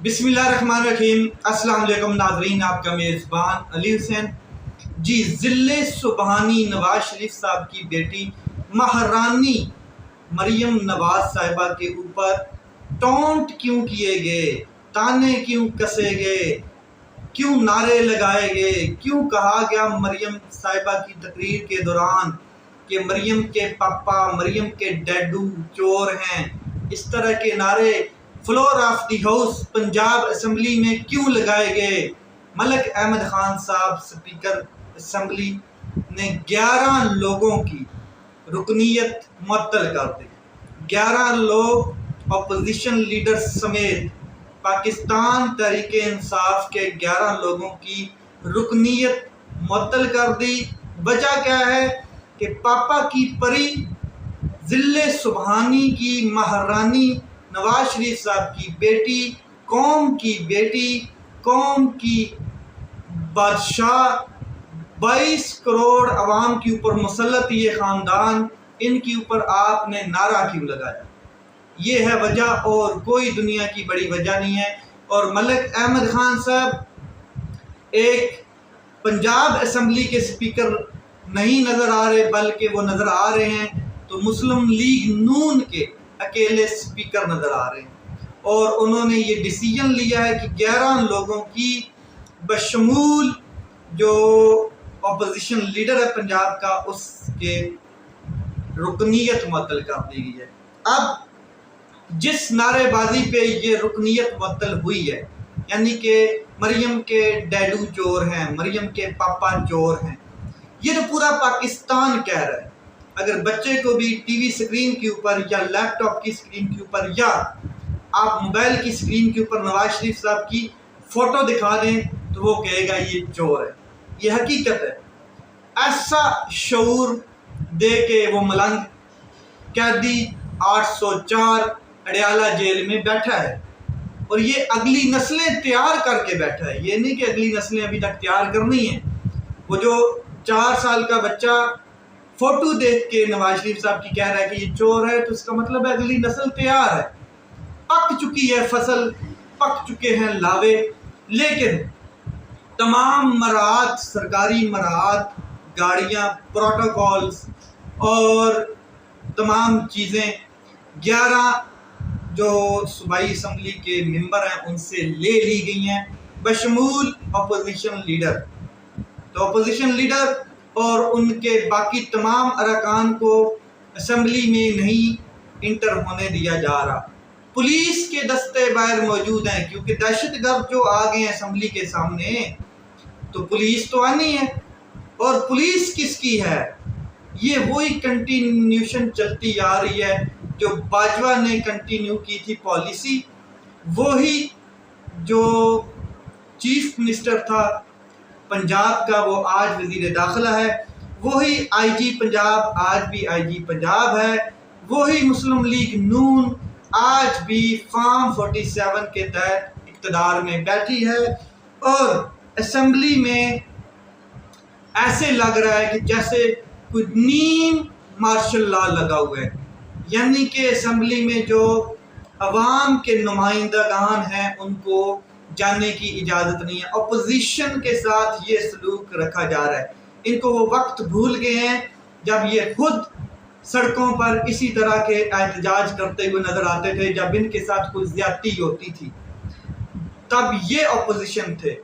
بسم اللہ الرحمن الرحیم۔ السلام علیکم ناظرین، آپ کا میزبان علی حسین۔ جی، ذل سبحانی نواز شریف صاحب کی بیٹی مہارانی مریم نواز صاحبہ کے اوپر ٹونٹ کیوں کیے گئے، تانے کیوں کسے گئے، کیوں نعرے لگائے گئے، کیوں کہا گیا مریم صاحبہ کی تقریر کے دوران کہ مریم کے پاپا، مریم کے ڈیڈو چور ہیں، اس طرح کے نعرے floor of the house Punjab assembly میں کیوں لگائے گئے؟ ملک احمد خان صاحب اسپیکر اسمبلی نے 11 لوگوں کی رکنیت معطل کر دی۔ 11 لوگ اپوزیشن لیڈر سمیت پاکستان تحریک انصاف کے 11 لوگوں کی رکنیت معطل کر دی۔ وجہ کیا ہے کہ پاپا کی پری ذل سبحانی کی مہارانی نواز شریف صاحب کی بیٹی، قوم کی بیٹی، قوم کی بادشاہ، 22 کروڑ عوام کے اوپر مسلط یہ خاندان، ان کے اوپر آپ نے نعرہ کیوں لگایا؟ یہ ہے وجہ، اور کوئی دنیا کی بڑی وجہ نہیں ہے۔ اور ملک احمد خان صاحب ایک پنجاب اسمبلی کے سپیکر نہیں نظر آ رہے، بلکہ وہ نظر آ رہے ہیں تو مسلم لیگ نون کے اکیلے سپیکر نظر آ رہے ہیں، اور انہوں نے یہ ڈیسیجن لیا ہے کہ 11 لوگوں کی بشمول جو اپوزیشن لیڈر ہے پنجاب کا، اس کے رکنیت معطل کر دی گئی ہے۔ اب جس نعرے بازی پہ یہ رکنیت معطل ہوئی ہے، یعنی کہ مریم کے ڈیڈو چور ہیں، مریم کے پاپا چور ہیں، یہ تو پورا پاکستان کہہ رہا ہے۔ اگر بچے کو بھی ٹی وی سکرین کے اوپر یا لیپ ٹاپ کی سکرین کے اوپر یا آپ موبائل کی سکرین کے اوپر نواز شریف صاحب کی فوٹو دکھا دیں تو وہ کہے گا یہ چور ہے۔ یہ حقیقت ہے۔ ایسا شعور دے کے وہ ملنگ قیدی 804 اڈیالہ جیل میں بیٹھا ہے، اور یہ اگلی نسلیں تیار کر کے بیٹھا ہے۔ یہ نہیں کہ اگلی نسلیں ابھی تک تیار کرنی ہیں۔ وہ جو 4 سال کا بچہ فوٹو دیکھ کے نواز شریف صاحب کی کہہ رہا ہے کہ یہ چور ہے، تو اس کا مطلب ہے اگلی نسل تیار ہے، پک چکی ہے فصل، پک چکے ہیں لاوے۔ لیکن تمام مراعات، سرکاری مراعات، گاڑیاں، پروٹوکولز اور تمام چیزیں 11 جو صوبائی اسمبلی کے ممبر ہیں ان سے لے لی گئی ہیں، بشمول اپوزیشن لیڈر۔ تو اپوزیشن لیڈر اور ان کے باقی تمام ارکان کو اسمبلی میں نہیں انٹر ہونے دیا جا رہا۔ پولیس کے دستے باہر موجود ہیں، کیونکہ دہشت گرد جو آ گئے ہیں اسمبلی کے سامنے، تو پولیس تو آنی ہے۔ اور پولیس کس کی ہے؟ یہ وہی کنٹینیوشن چلتی آ رہی ہے جو باجوہ نے کنٹینیو کی تھی پالیسی، وہی جو چیف منسٹر تھا پنجاب کا وہ آج وزیر داخلہ ہے، وہی آئی جی پنجاب آج بھی آئی جی پنجاب ہے، وہی مسلم لیگ نون آج بھی فارم 47 کے تحت اقتدار میں بیٹھی ہے۔ اور اسمبلی میں ایسے لگ رہا ہے کہ جیسے کوئی نیم مارشل لا لگا ہوا ہے، یعنی کہ اسمبلی میں جو عوام کے نمائندگان ہیں ان کو جانے کی اجازت نہیں ہے۔ اپوزیشن کے ساتھ یہ سلوک رکھا جا رہا ہے۔ ان کو وہ وقت بھول گئے ہیں جب یہ خود سڑکوں پر اسی طرح کے احتجاج کرتے ہوئے نظر آتے تھے، جب ان کے ساتھ کوئی زیادتی ہوتی تھی تب یہ اپوزیشن تھے۔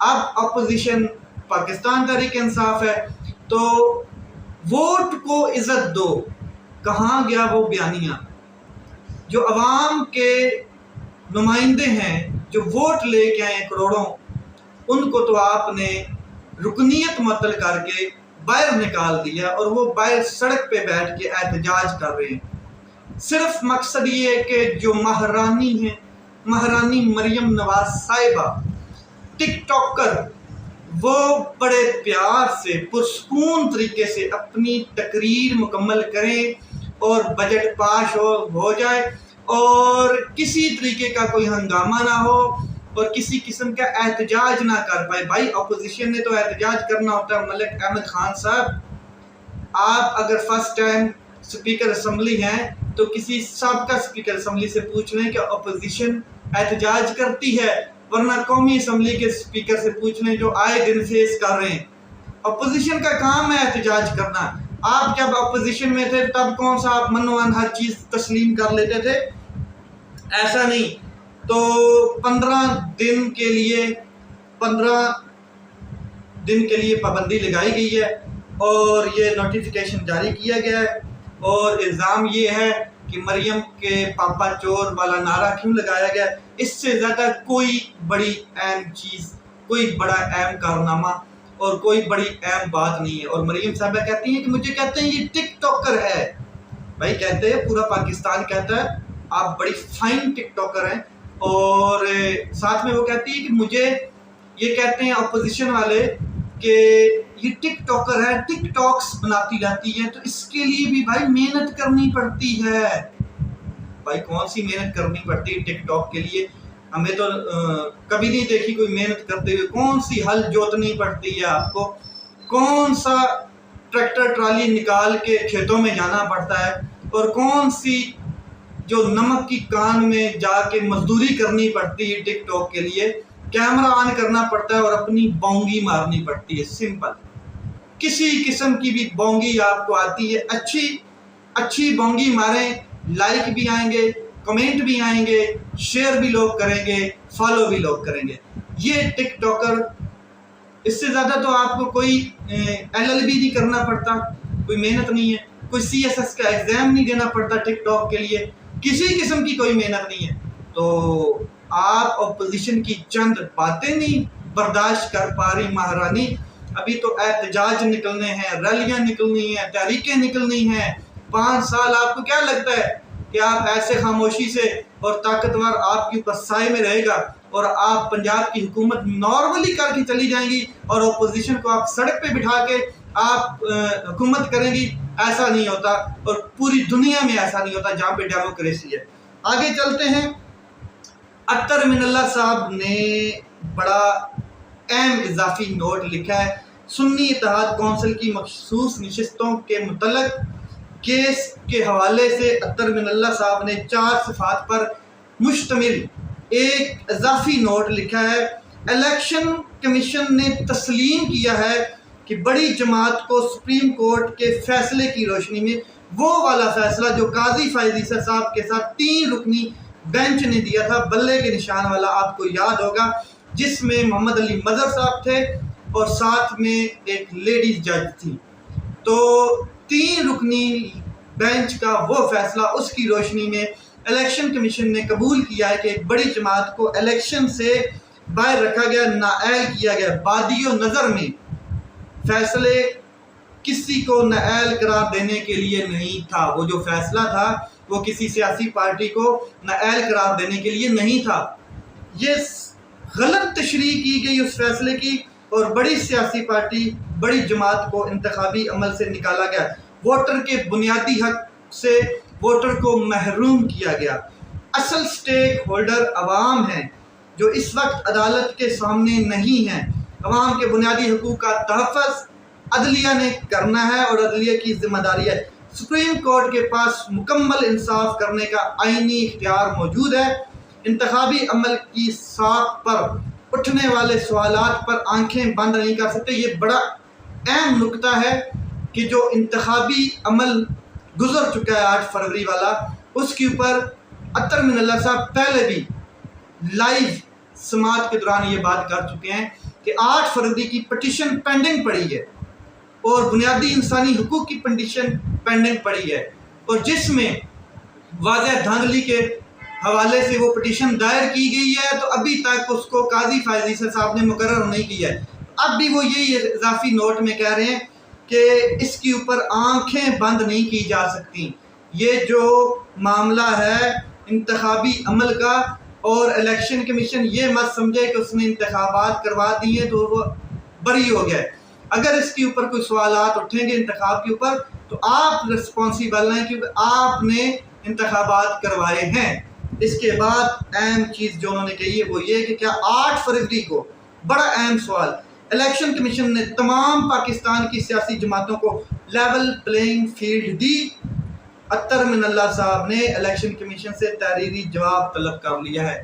اب اپوزیشن پاکستان تحریک انصاف ہے، تو ووٹ کو عزت دو، کہاں گیا وہ بیانیہ؟ جو عوام کے نمائندے ہیں، جو ووٹ لے کے آئے کروڑوں، ان کو تو آپ نے رکنیت معطل کر کے باہر نکال دیا، اور وہ باہر سڑک پہ بیٹھ کے احتجاج کر رہے ہیں۔ صرف مقصد یہ ہے کہ جو مہارانی ہیں، مہارانی مریم نواز صاحبہ ٹک ٹاکر، وہ بڑے پیار سے پرسکون طریقے سے اپنی تقریر مکمل کریں اور بجٹ پاس ہو جائے، اور کسی طریقے کا کوئی ہنگامہ نہ ہو، اور کسی قسم کا احتجاج نہ کر پائے۔ بھائی اپوزیشن نے تو احتجاج کرنا ہوتا ہے۔ ملک احمد خان صاحب، آپ اگر فرسٹ ٹائم سپیکر اسمبلی ہیں تو کسی سابقہ سپیکر اسمبلی سے پوچھ لیں کہ اپوزیشن احتجاج کرتی ہے، ورنہ قومی اسمبلی کے اسپیکر سے پوچھ لیں جو آئے دن فیس کر رہے ہیں۔ اپوزیشن کا کام ہے احتجاج کرنا۔ آپ جب اپوزیشن میں تھے تب کون سا آپ من و من ہر چیز تسلیم کر لیتے تھے؟ ایسا نہیں۔ تو 15 دن کے لیے پابندی لگائی گئی ہے اور یہ نوٹیفیکیشن جاری کیا گیا ہے، اور الزام یہ ہے کہ مریم کے پاپا چور والا نعرہ کیوں لگایا گیا؟ اس سے زیادہ کوئی بڑی اہم چیز، کوئی بڑا اہم کارنامہ اور کوئی بڑی اہم بات نہیں ہے۔ اور مریم صاحبہ کہتی ہیں کہ مجھے کہتے ہیں یہ ٹک ٹاکر ہے۔ بھائی کہتے ہیں، پورا پاکستان کہتا ہے آپ بڑی فائن ٹک ٹاکر ہیں، اور ساتھ میں وہ کہتی ہے کہ مجھے یہ کہتے ہیں اپوزیشن والے کہ یہ ٹک ٹاکر ہے، ٹک ٹاکس بناتی رہتی ہے، تو اس کے لیے بھی بھائی محنت کرنی پڑتی ہے۔ بھائی کون سی محنت کرنی پڑتی ہے ٹک ٹاک کے لیے؟ ہمیں تو کبھی نہیں دیکھی کوئی محنت کرتے ہوئے۔ کون سی ہل جوتنی پڑتی ہے آپ کو، کون سا ٹریکٹر ٹرالی نکال کے کھیتوں میں جانا پڑتا ہے، اور کون سی جو نمک کی کان میں جا کے مزدوری کرنی پڑتی ہے ٹک ٹاک کے لیے، کیمرہ آن کرنا پڑتا ہے اور اپنی بونگی مارنی پڑتی ہے۔ سمپل، کسی قسم کی بھی بونگی آپ کو آتی ہے، اچھی بونگی ماریں، لائک بھی آئیں گے، کمنٹ بھی آئیں گے، شیئر بھی لوگ کریں گے، فالو بھی لوگ کریں گے۔ یہ ٹک ٹاکر، اس سے زیادہ تو آپ کو کوئی LLB نہیں کرنا پڑتا، کوئی محنت نہیں ہے، کوئی CSS کا ایگزام نہیں دینا پڑتا ٹک ٹاک کے لیے، کسی قسم کی کوئی محنت نہیں ہے۔ تو آپ اپوزیشن کی چند باتیں نہیں برداشت کر پا رہی مہارانی، ابھی تو احتجاج نکلنے ہیں، ریلیاں نکلنی ہیں، تحریکیں نکلنی ہیں۔ 5 سال آپ کو کیا لگتا ہے کہ آپ ایسے خاموشی سے اور طاقتور آپ کے اوپر سائے میں رہے گا اور آپ پنجاب کی حکومت نارملی کر کے چلی جائیں گی اور اپوزیشن کو آپ سڑک پہ بٹھا کے آپ حکومت کریں گی؟ ایسا نہیں ہوتا، اور پوری دنیا میں ایسا نہیں ہوتا جہاں پہ ڈیموکریسی ہے۔ آگے چلتے ہیں۔ اطہر من اللہ صاحب نے بڑا اہم اضافی نوٹ لکھا ہے سنی اتحاد کونسل کی مخصوص نشستوں کے متعلق کیس کے حوالے سے۔ اطہر من اللہ صاحب نے 4 صفحات پر مشتمل ایک اضافی نوٹ لکھا ہے۔ الیکشن کمیشن نے تسلیم کیا ہے کہ بڑی جماعت کو سپریم کورٹ کے فیصلے کی روشنی میں وہ والا فیصلہ جو قاضی فائز عیسی صاحب کے ساتھ 3 رکنی بینچ نے دیا تھا، بلے کے نشان والا، آپ کو یاد ہوگا، جس میں محمد علی مظہر صاحب تھے اور ساتھ میں ایک لیڈیز جج تھی۔ تو 3 رکنی بینچ کا وہ فیصلہ، اس کی روشنی میں الیکشن کمیشن نے قبول کیا ہے کہ ایک بڑی جماعت کو الیکشن سے باہر رکھا گیا، نااہل کیا گیا۔ بادی و نظر میں فیصلے کسی کو نااہل قرار دینے کے لیے نہیں تھا، وہ جو فیصلہ تھا وہ کسی سیاسی پارٹی کو نااہل قرار دینے کے لیے نہیں تھا۔ یہ غلط تشریح کی گئی اس فیصلے کی، اور بڑی سیاسی پارٹی، بڑی جماعت کو انتخابی عمل سے نکالا گیا، ووٹر کے بنیادی حق سے ووٹر کو محروم کیا گیا۔ اصل سٹیک ہولڈر عوام ہیں جو اس وقت عدالت کے سامنے نہیں ہیں۔ عوام کے بنیادی حقوق کا تحفظ عدلیہ نے کرنا ہے اور عدلیہ کی ذمہ داری ہے۔ سپریم کورٹ کے پاس مکمل انصاف کرنے کا آئینی اختیار موجود ہے۔ انتخابی عمل کی ساخت پر اٹھنے والے سوالات پر آنکھیں بند نہیں کر سکتے۔ یہ بڑا اہم نکتہ ہے کہ جو انتخابی عمل گزر چکا ہے 8 فروری والا، اس کے اوپر اطہر من اللہ صاحب پہلے بھی لائیو سماعت کے دوران یہ بات کر چکے ہیں کہ 8 فروری کی پٹیشن پینڈنگ پڑی ہے اور بنیادی انسانی حقوق کی پٹیشن پینڈنگ پڑی ہے، اور جس میں واضح دھاندلی کے حوالے سے وہ پٹیشن دائر کی گئی ہے، تو ابھی تک اس کو قاضی فائز عیسی صاحب نے مقرر نہیں کیا ہے۔ اب بھی وہ یہی اضافی نوٹ میں کہہ رہے ہیں کہ اس کے اوپر آنکھیں بند نہیں کی جا سکتی۔ یہ جو معاملہ ہے انتخابی عمل کا، اور الیکشن کمیشن یہ مت سمجھے کہ اس نے انتخابات کروا دیے تو وہ بری ہو گیا ہے۔ اگر اس کے اوپر کوئی سوالات اٹھیں گے انتخاب کے اوپر، تو آپ رسپانسیبل ہیں کیونکہ آپ نے انتخابات کروائے ہیں۔ اس کے بعد اہم چیز جو انہوں نے کہی ہے وہ یہ کہ کیا 8 فروری کو، بڑا اہم سوال، الیکشن کمیشن نے تمام پاکستان کی سیاسی جماعتوں کو لیول پلینگ فیلڈ دی؟ اطہر من اللہ صاحب نے الیکشن کمیشن سے تحریری جواب طلب کر لیا ہے۔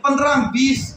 15-20